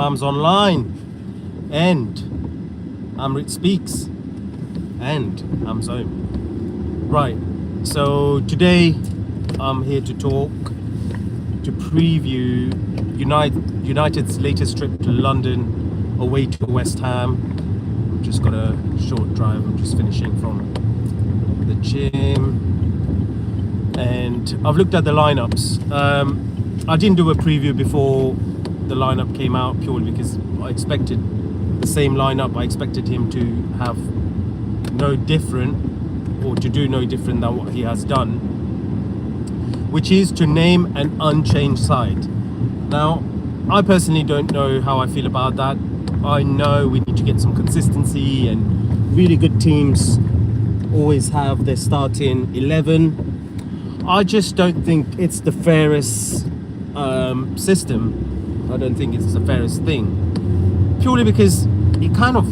Arms Online, and Amrit Speaks, and I'm home. Right, so today I'm here to talk, to preview United's latest trip to London, away to West Ham. Just got a short drive, I'm just finishing from the gym, and I've looked at the lineups. I didn't do a preview before the lineup came out, purely because I expected the same lineup. I expected him to have no different, or to do no different than what he has done, which is to name an unchanged side. Now, I personally don't know how I feel about that. I know we need to get some consistency, and really good teams always have their starting 11. I just don't think it's the fairest system. I don't think it's the fairest thing, purely because it kind of,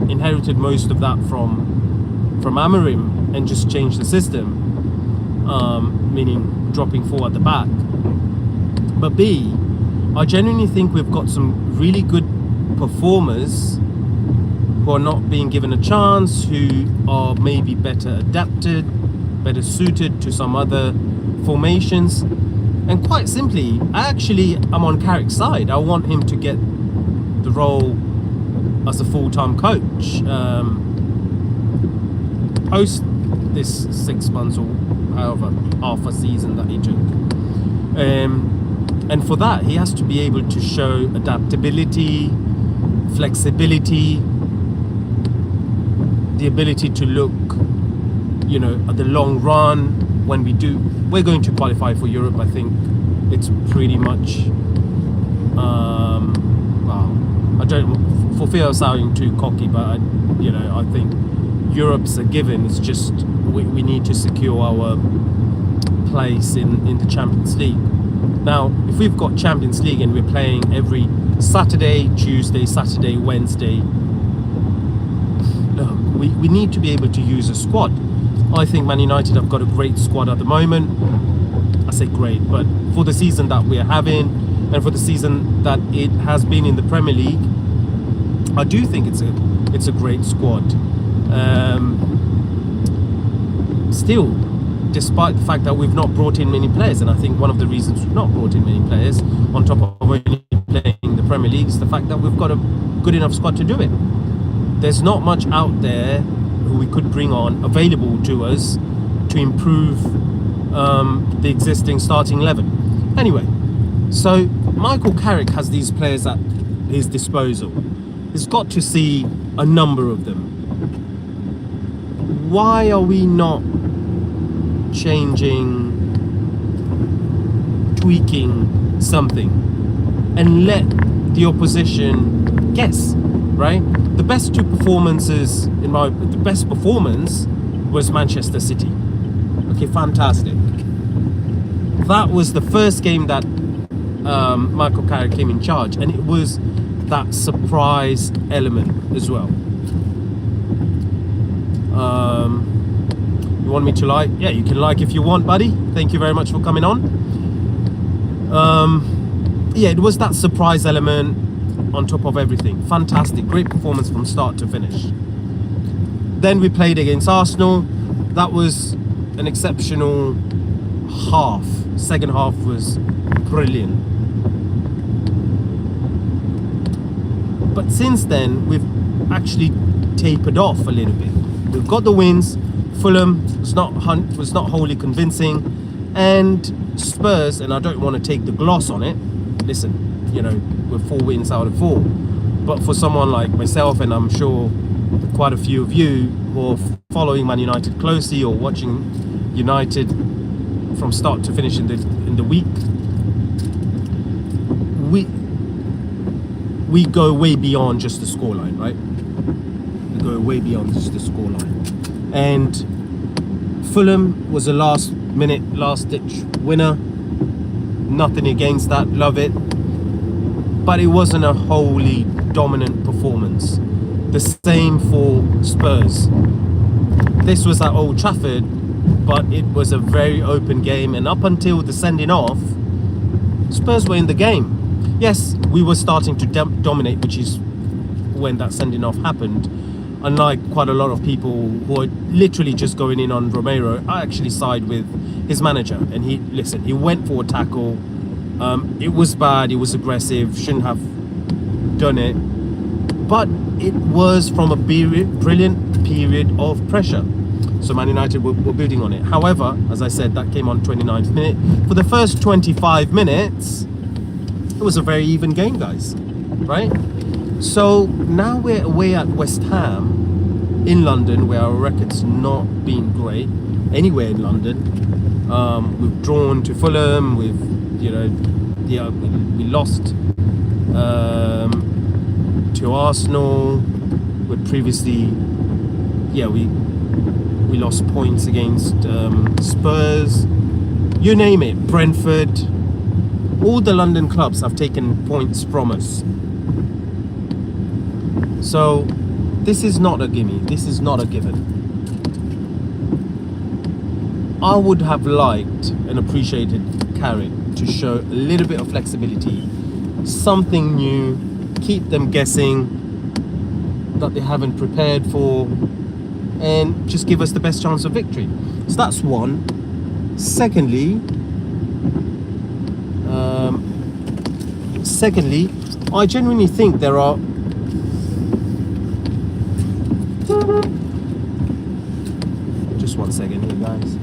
inherited most of that from Amorim and just changed the system, meaning dropping four at the back. But B, I genuinely think we've got some really good performers who are not being given a chance, who are maybe better adapted, better suited to some other formations. And quite simply, I'm on Carrick's side. I want him to get the role as a full-time coach post this 6 months, or however, half a season that he took. And for that, he has to be able to show adaptability, flexibility, the ability to look, at the long run. When we're going to qualify for Europe. I think it's pretty much, I don't, for fear of sounding too cocky, but I think Europe's a given. It's just we need to secure our place in the Champions League. Now, if we've got Champions League and we're playing every Saturday, Tuesday, Saturday, Wednesday, we need to be able to use a squad. I think Man United have got a great squad at the moment. I say great, but for the season that we're having, and for the season that it has been in the Premier League, I do think it's a great squad. Still, despite the fact that we've not brought in many players, and I think one of the reasons we've not brought in many players, on top of only playing the Premier League, is the fact that we've got a good enough squad to do it. There's not much out there who we could bring on available to us to improve the existing starting 11. Anyway, so Michael Carrick has these players at his disposal. He's got to see a number of them. Why are we not changing, tweaking something, and let the opposition guess, right? The best two performances, the best performance was Manchester City. Okay, fantastic. That was the first game that Michael Carrick came in charge, and it was that surprise element as well. You want me to like? Yeah, you can like if you want, buddy. Thank you very much for coming on. Yeah, it was that surprise element on top of everything. Fantastic, great performance from start to finish. Then we played against Arsenal. That was an exceptional half. Second half was brilliant. But since then, we've actually tapered off a little bit. We've got the wins. Fulham was not wholly convincing, and Spurs, and I don't want to take the gloss on it. Listen, we're 4 wins out of 4. But for someone like myself, and I'm sure quite a few of you who are following Man United closely or watching United from start to finish in the week, we go way beyond just the scoreline, right? We go way beyond just the scoreline. And Fulham was a last-minute, last-ditch winner. Nothing against that, love it. But it wasn't a wholly dominant performance. The same for Spurs. This was at Old Trafford, but it was a very open game, and up until the sending off, Spurs were in the game. Yes, we were starting to dominate, which is when that sending off happened. Unlike quite a lot of people who are literally just going in on Romero, I actually side with his manager, and he went for a tackle. It was bad, it was aggressive, shouldn't have done it, but it was from a brilliant period of pressure. So Man United were building on it. However, as I said, that came on 29th minute. For the first 25 minutes, it was a very even game, guys, right? So now we're away at West Ham in London, where our record's not been great anywhere in London. We've drawn to Fulham. We lost to Arsenal. We lost points against Spurs. You name it, Brentford. All the London clubs have taken points from us. So this is not a gimme. This is not a given. I would have liked and appreciated Carrick to show a little bit of flexibility, something new, keep them guessing that they haven't prepared for, and just give us the best chance of victory. So that's one. Secondly, I genuinely think there are just 1 second here, guys.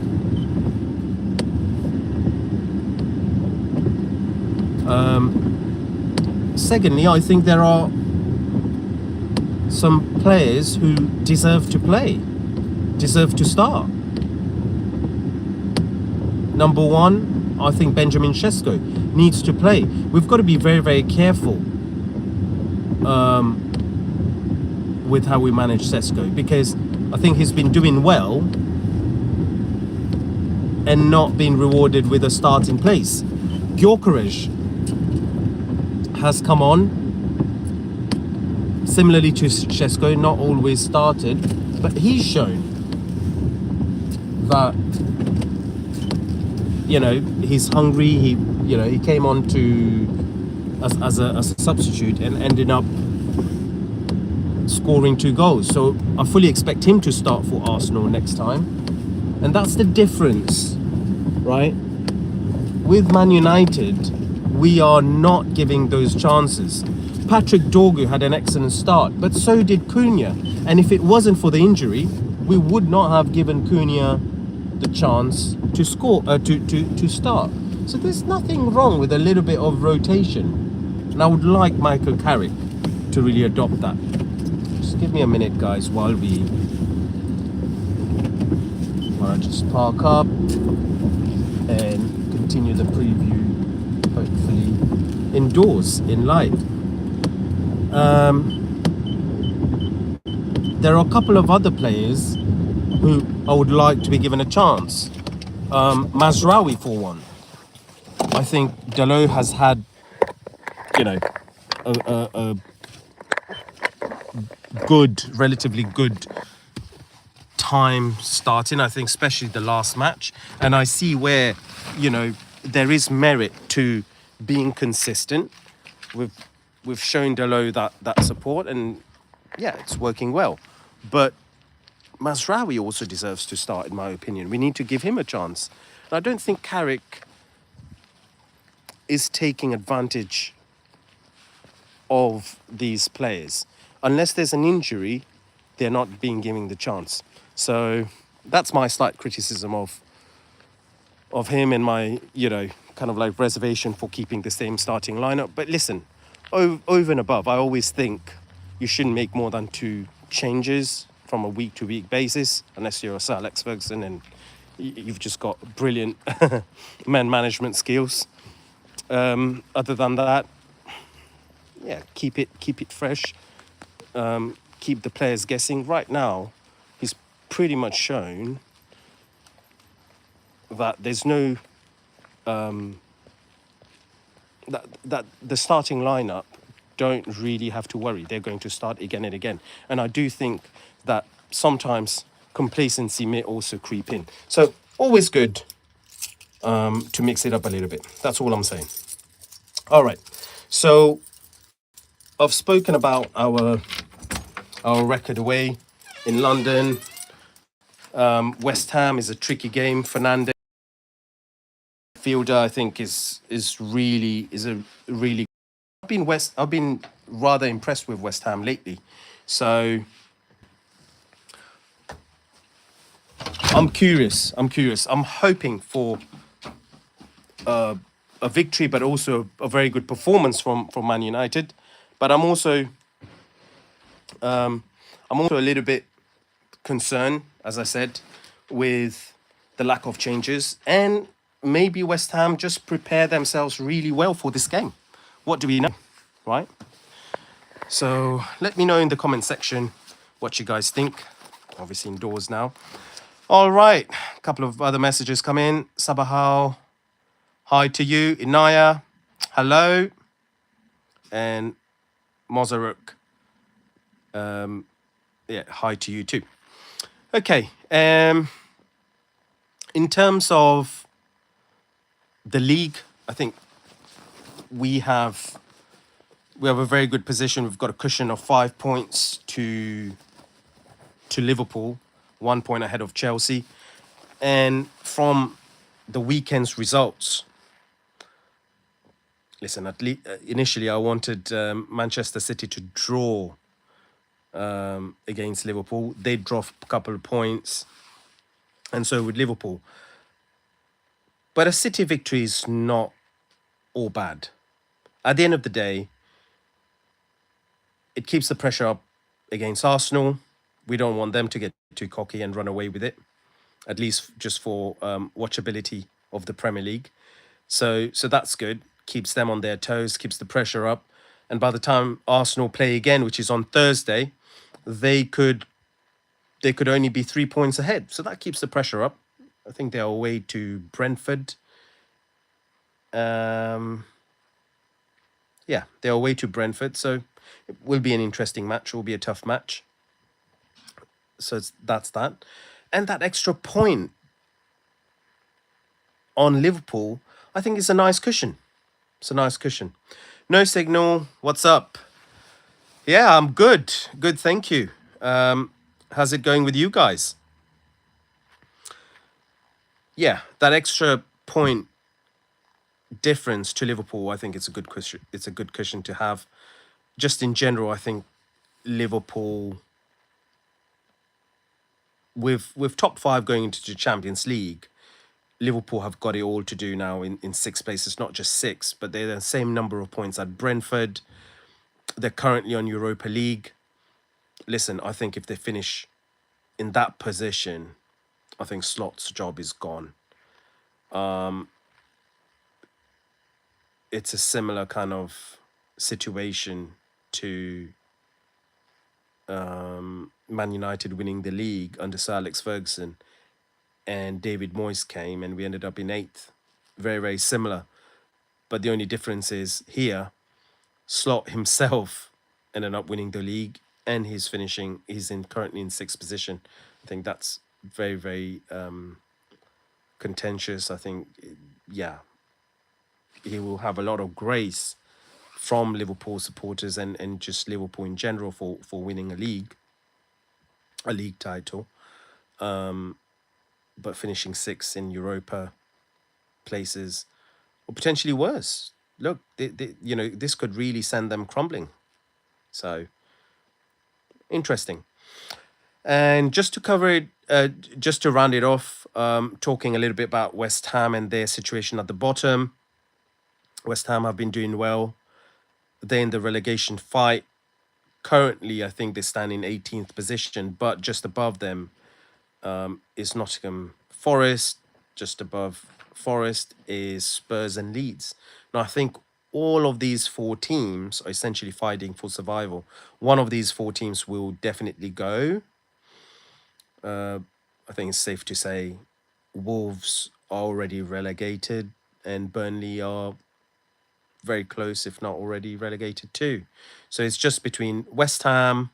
Secondly, I think there are some players who deserve to play, deserve to start. Number one, I think Benjamin Sesko needs to play. We've got to be very, very careful with how we manage Sesko, because I think he's been doing well and not being rewarded with a starting place. Gyökeres has come on, similarly to Sesko, not always started, but he's shown that, he's hungry. He came on as a substitute and ended up scoring 2 goals. So I fully expect him to start for Arsenal next time. And that's the difference, right? With Man United, we are not giving those chances. Patrick Dorgu had an excellent start, but so did Cunha. And if it wasn't for the injury, we would not have given Cunha the chance to score, to start. So there's nothing wrong with a little bit of rotation. And I would like Michael Carrick to really adopt that. Just give me a minute, guys, while I just park up and continue the preview, hopefully indoors in light. There are a couple of other players who I would like to be given a chance. Mazraoui, for one. I think Dalot has had, a relatively good time starting, I think, especially the last match. And I see where, there is merit to being consistent. We've shown Dalot that support, and yeah, it's working well. But Mazraoui also deserves to start, in my opinion. We need to give him a chance. And I don't think Carrick is taking advantage of these players. Unless there's an injury, they're not being given the chance. So that's my slight criticism of him, and my, kind of like reservation for keeping the same starting lineup. But listen, over and above, I always think you shouldn't make more than 2 changes from a week-to-week basis, unless you're a Sir Alex Ferguson and you've just got brilliant man management skills. Other than that, yeah, keep it fresh. Keep the players guessing. Right now, he's pretty much shown that there's no that the starting lineup don't really have to worry. They're going to start again and again. And I do think that sometimes complacency may also creep in. So Always good to mix it up a little bit. That's all I'm saying. All right. So I've spoken about our record away in London. West Ham is a tricky game. Fernandez fielder, I think, is a really. I've been rather impressed with West Ham lately. So I'm curious. I'm curious. I'm hoping for a victory, but also a very good performance from Man United. But I'm also a little bit concerned, as I said, with the lack of changes, and maybe West Ham just prepare themselves really well for this game. What do we know, right? So let me know in the comment section what you guys think. Obviously indoors now. All right, a couple of other messages come in. Sabahal, hi to you. Inaya, hello. And Mozaruk, yeah, hi to you too. Okay, in terms of the league, I think we have a very good position. We've got a cushion of 5 points to Liverpool, 1 point ahead of Chelsea. And from the weekend's results, listen, initially I wanted Manchester City to draw against Liverpool. They dropped a couple of points, and so would Liverpool. But a City victory is not all bad. At the end of the day, it keeps the pressure up against Arsenal. We don't want them to get too cocky and run away with it, at least just for watchability of the Premier League. So that's good. Keeps them on their toes, keeps the pressure up. And by the time Arsenal play again, which is on Thursday, they could only be 3 points ahead. So that keeps the pressure up. I think they're away to Brentford. Yeah, they're away to Brentford. So it will be an interesting match. It will be a tough match. So that's that. And that extra point on Liverpool, I think it's a nice cushion. It's a nice cushion. No signal. What's up? Yeah, I'm good. Good, thank you. How's it going with you guys? Yeah, that extra point difference to Liverpool, I think it's a good cushion. It's a good cushion to have. Just in general, I think Liverpool, with top five going into the Champions League, Liverpool have got it all to do now in sixth place. It's not just six, but they're the same number of points at Brentford. They're currently on Europa League. Listen, I think if they finish in that position, I think Slot's job is gone. It's a similar kind of situation to Man United winning the league under Sir Alex Ferguson, and David Moyes came and we ended up in eighth. Very, very similar. But the only difference is here, Slot himself ended up winning the league, and he's currently in sixth position. I think that's very, very contentious. I think, yeah, he will have a lot of grace from Liverpool supporters and just Liverpool in general for winning a league title. But finishing sixth in Europa places, or potentially worse. Look, this could really send them crumbling. So interesting. And just to cover it, just to round it off, talking a little bit about West Ham and their situation at the bottom. West Ham have been doing well. They're in the relegation fight. Currently, I think they stand in 18th position, but just above them is Nottingham Forest. Just above Forest is Spurs and Leeds. Now, I think all of these four teams are essentially fighting for survival. One of these four teams will definitely go. I think it's safe to say Wolves are already relegated, and Burnley are very close, if not already relegated too. So it's just between West Ham,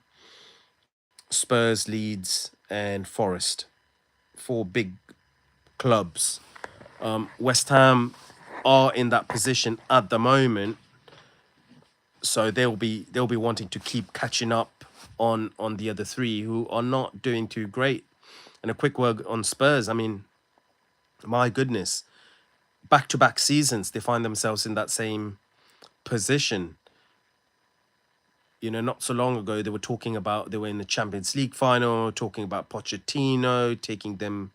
Spurs, Leeds, and Forest. Four big clubs. West Ham are in that position at the moment, so they'll be wanting to keep catching up on the other three who are not doing too great. And a quick word on Spurs. I mean, my goodness, back-to-back seasons they find themselves in that same position. You know, not so long ago they were talking about they were in the Champions League final, talking about Pochettino taking them,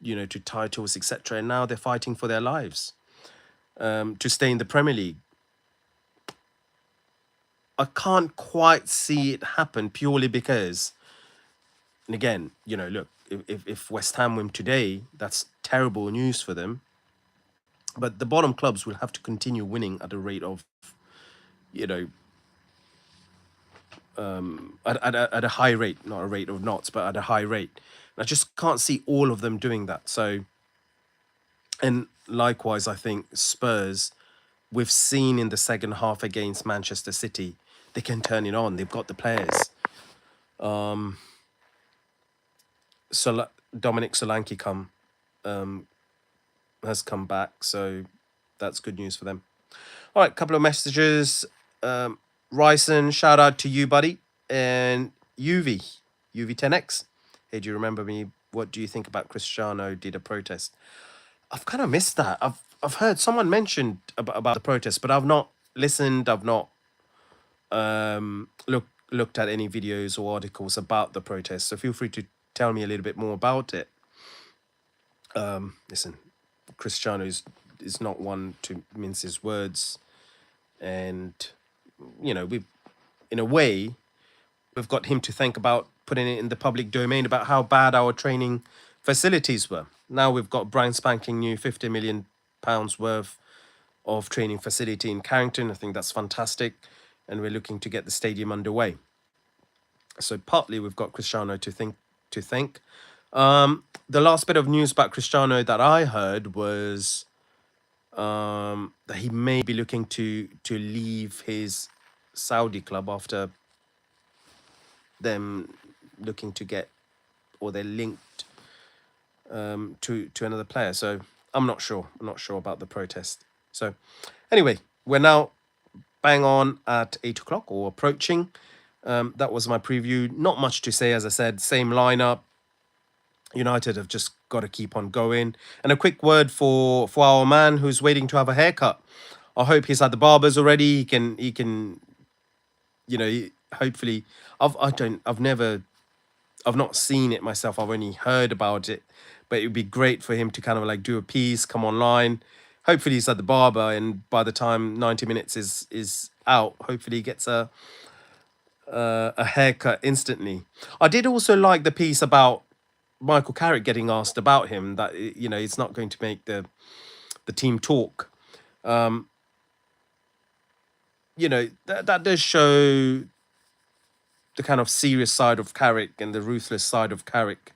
you know, to titles, etc. And now they're fighting for their lives to stay in the Premier League. I can't quite see it happen purely because, and again, you know, look, if West Ham win today, that's terrible news for them. But the bottom clubs will have to continue winning at a rate of, you know, at a high rate, not a rate of knots, but at a high rate. And I just can't see all of them doing that. So, and likewise, I think Spurs, we've seen in the second half against Manchester City, they can turn it on. They've got the players. Dominic Solanke has come back, so that's good news for them. All right, couple of messages. Ryson, shout out to you, buddy, and UV10X. Hey, do you remember me? What do you think about Cristiano did a protest? I've kind of missed that. I've heard someone mentioned about the protest, but I've not listened. I've not looked at any videos or articles about the protest. So feel free to tell me a little bit more about it. Listen, Cristiano is not one to mince his words, and you know, in a way, we've got him to thank about putting it in the public domain about how bad our training facilities were. Now we've got brand spanking new £50 million worth of training facility in Carrington. I think that's fantastic, and we're looking to get the stadium underway. So partly we've got Cristiano to thank. The last bit of news about Cristiano that I heard was that he may be looking to leave his Saudi club after them looking to get, or they're linked to another player. So I'm not sure. I'm not sure about the protest. So anyway, we're now bang on at 8 o'clock or approaching. That was my preview. Not much to say, as I said. Same lineup. United have just got to keep on going. And a quick word for our man who's waiting to have a haircut. I hope he's had the barbers already. He can, you know, hopefully. I've not seen it myself. I've only heard about it, but it would be great for him to kind of like do a piece, come online. Hopefully he's at the barber, and by the time 90 minutes is out, hopefully he gets a haircut instantly. I did also like the piece about Michael Carrick getting asked about him, that, you know, it's not going to make the team talk. You know, that does show the kind of serious side of Carrick and the ruthless side of Carrick,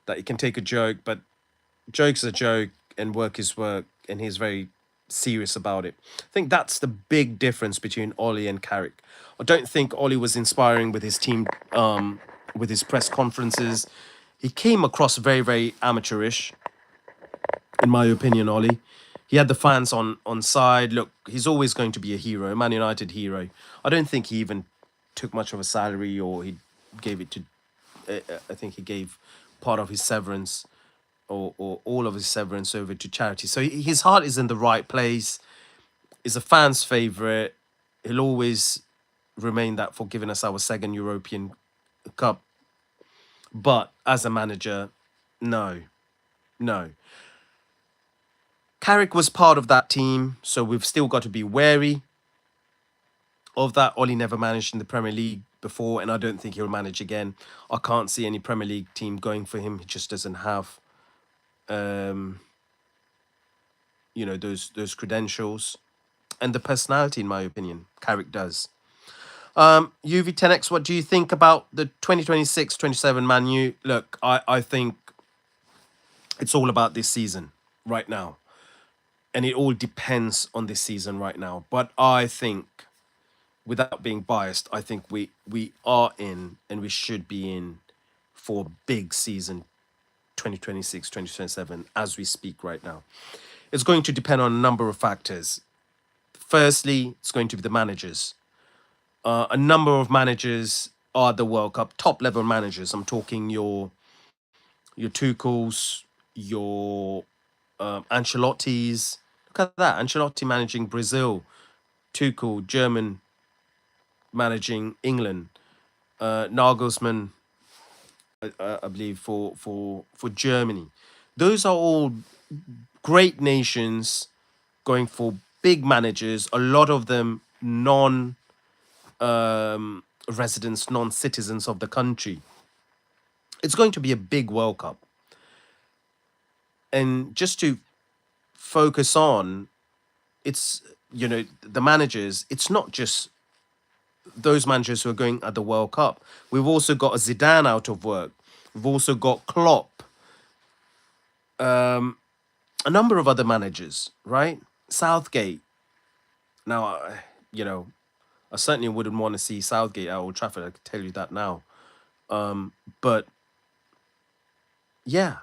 that he can take a joke, but joke's a joke and work is work, and he's very serious about it. I think that's the big difference between Ollie and Carrick. I don't think Ollie was inspiring with his team, with his press conferences. He came across very, very amateurish, in my opinion, Ollie. He had the fans on side. Look, he's always going to be a hero, a Man United hero. I don't think he even took much of a salary, or he gave it to... I think he gave part of his severance, or all of his severance, over to charity. So his heart is in the right place. He's a fan's favourite. He'll always remain that for giving us our second European Cup. But as a manager, no. Carrick was part of that team, so we've still got to be wary of that. Ollie never managed in the Premier League before, and I don't think he'll manage again. I can't see any Premier League team going for him. He just doesn't have, you know, those credentials and the personality, in my opinion. Carrick does. UV10X, what do you think about the 2026-27 Man U? Look, I think it's all about this season right now. And it all depends on this season right now. But I think, without being biased, I think we are in, and we should be in, for a big season 2026, 2027, as we speak right now. It's going to depend on a number of factors. Firstly, it's going to be the managers. A number of managers are the World Cup top level managers. I'm talking your Tuchels, your Ancelotti's. Look at that, Ancelotti managing Brazil, Tuchel German managing England, Nagelsmann, I believe for Germany. Those are all great nations going for big managers. A lot of them non residents, non citizens of the country. It's going to be a big World Cup, and just to focus on it's the managers. It's not just those managers who are going at the World Cup. We've also got a Zidane out of work. We've also got Klopp, a number of other managers, right? Southgate. Now, you know, I certainly wouldn't want to see Southgate at Old Trafford. I can tell you that now. But yeah,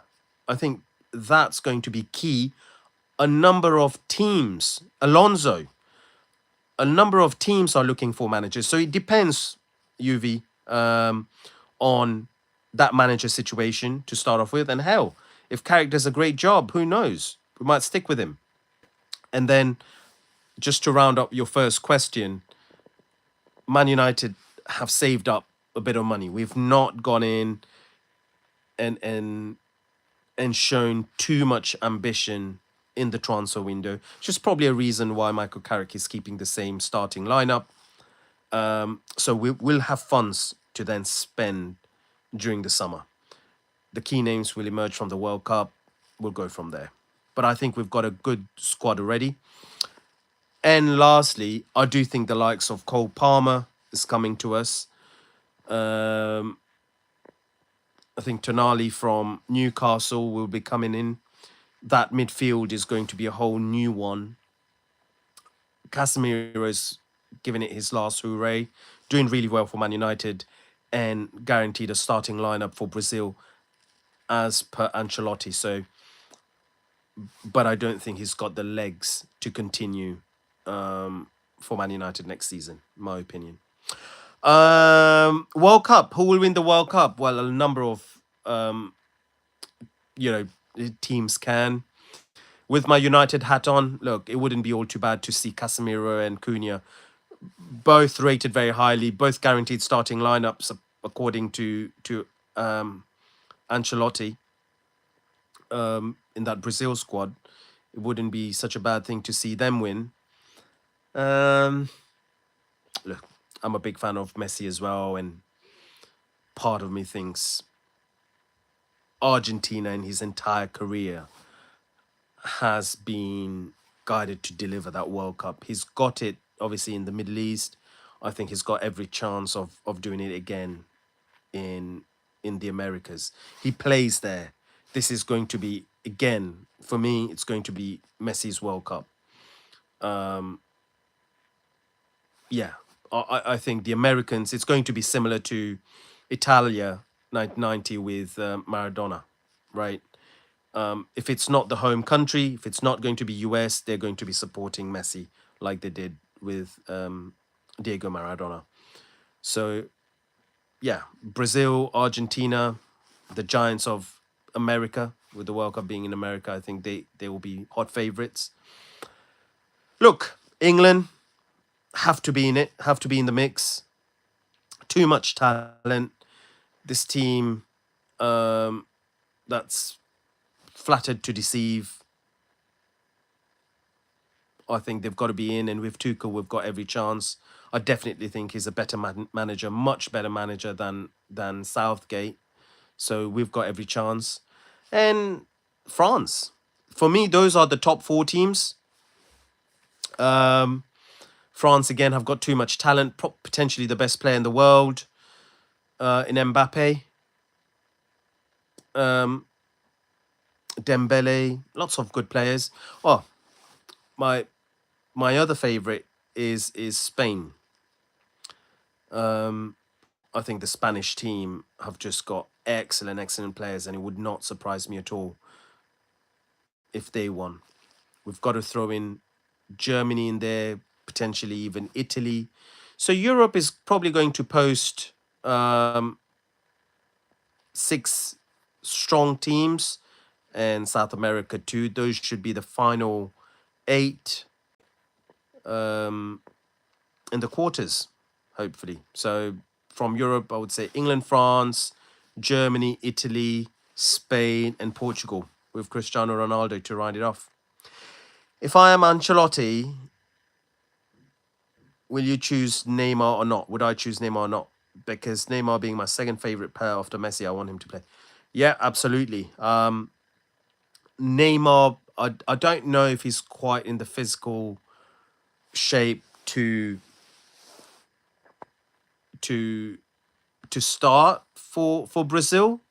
I think that's going to be key. A number of teams, Alonso, a number of teams are looking for managers. So it depends, UV, on that manager situation to start off with. And hell, if Carrick does a great job, who knows? We might stick with him. And then just to round up your first question, Man United have saved up a bit of money. We've not gone in and shown too much ambition in the transfer window. It's just probably a reason why Michael Carrick is keeping the same starting lineup. So we'll have funds to then spend during the summer. The key names will emerge from the World Cup. We'll go from there. But I think we've got a good squad already. And lastly, I do think the likes of Cole Palmer is coming to us. I think Tonali from Newcastle will be coming in. That midfield is going to be a whole new one. Casemiro's giving it his last hooray, doing really well for Man United, and guaranteed a starting lineup for Brazil as per Ancelotti. So, but I don't think he's got the legs to continue for Man United next season, in my opinion. World Cup. Who will win the World Cup? Well, a number of teams can. With my United hat on, look, it wouldn't be all too bad to see Casemiro and Cunha both rated very highly, both guaranteed starting lineups according to Ancelotti in that Brazil squad. It wouldn't be such a bad thing to see them win. Look, I'm a big fan of Messi as well, and part of me thinks Argentina in his entire career has been guided to deliver that World Cup. He's got it, obviously, in the Middle East. I think he's got every chance of doing it again in the Americas. He plays there. This is going to be, again, for me, it's going to be Messi's World Cup. Yeah, I think the Americans, it's going to be similar to Italia 1990 with Maradona, right? If it's not the home country, if it's not going to be US, they're going to be supporting Messi like they did with Diego Maradona. So, yeah, Brazil, Argentina, the giants of America, with the World Cup being in America, I think they will be hot favorites. Look, England have to be in it, have to be in the mix. Too much talent. This team that's flattered to deceive. I think they've got to be in, and with Tuchel, we've got every chance. I definitely think he's a better manager, much better manager than Southgate. So we've got every chance. And France, for me, those are the top four teams. France again have got too much talent. Potentially the best player in the world in Mbappe. Dembele, lots of good players. Oh, my other favorite is Spain. I think the Spanish team have just got excellent players, and it would not surprise me at all if they won. We've got to throw in Germany in there, potentially even Italy. So Europe is probably going to post 6 strong teams, and South America too. Those should be the final 8 in the quarters, hopefully. So from Europe, I would say England, France, Germany, Italy, Spain, and Portugal, with Cristiano Ronaldo to round it off. If I am Ancelotti, will you choose Neymar or not? Would I choose Neymar or not? Because Neymar being my second favorite player after Messi, I want him to play. Yeah, absolutely. Neymar, I don't know if he's quite in the physical shape to start for Brazil,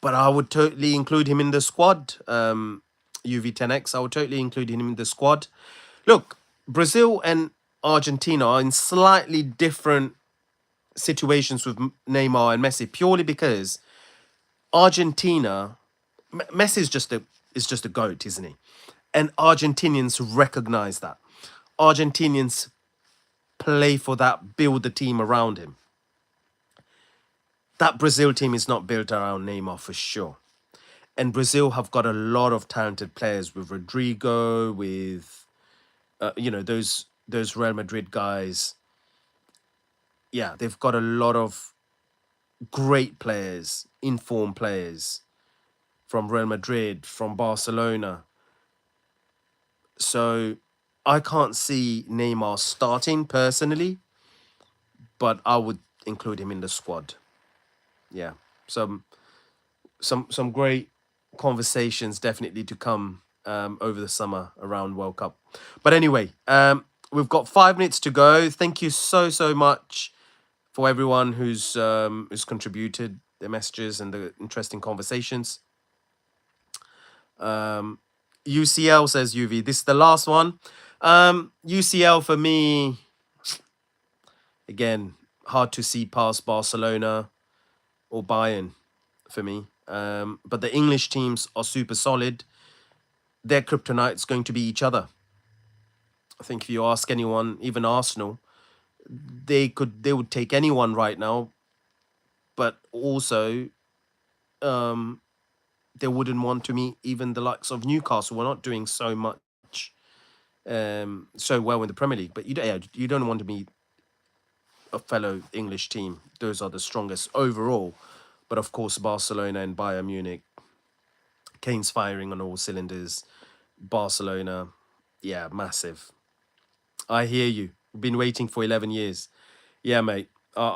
but I would totally include him in the squad. UV10X, I would totally include him in the squad. Look, Brazil and Argentina are in slightly different situations with Neymar and Messi, purely because Argentina, Messi is just a goat, isn't he? And Argentinians recognize that. Argentinians play for that, build the team around him. That Brazil team is not built around Neymar for sure. And Brazil have got a lot of talented players with Rodrigo, with those Real Madrid guys. Yeah, they've got a lot of great players, informed players from Real Madrid, from Barcelona. So I can't see Neymar starting personally, but I would include him in the squad. Yeah, some great conversations definitely to come over the summer around World Cup. But anyway, we've got 5 minutes to go. Thank you so much for everyone who's contributed their messages and the interesting conversations. UCL says UV. This is the last one. UCL for me, again, hard to see past Barcelona or Bayern for me. But the English teams are super solid. Their kryptonite is going to be each other. I think if you ask anyone, even Arsenal, they would take anyone right now, but also they wouldn't want to meet even the likes of Newcastle. We're not doing so much, so well in the Premier League, but you don't want to meet a fellow English team. Those are the strongest overall. But of course, Barcelona and Bayern Munich, Kane's firing on all cylinders. Barcelona, yeah, massive. I hear you. We've been waiting for 11 years. Yeah, mate.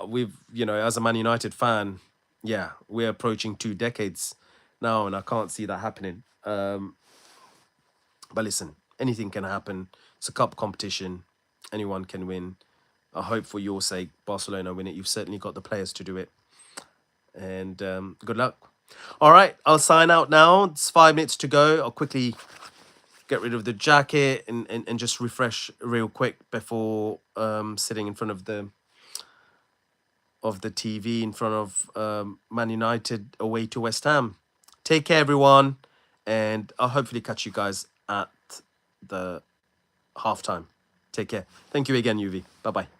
We've, as a Man United fan, yeah, we're approaching 2 decades now, and I can't see that happening. But listen, anything can happen. It's a cup competition. Anyone can win. I hope for your sake, Barcelona win it. You've certainly got the players to do it. And good luck. All right, I'll sign out now. It's 5 minutes to go. I'll quickly get rid of the jacket and just refresh real quick before sitting in front of the TV in front of Man United away to West Ham. Take care, everyone, and I'll hopefully catch you guys at the halftime. Take care. Thank you again, UV. Bye-bye.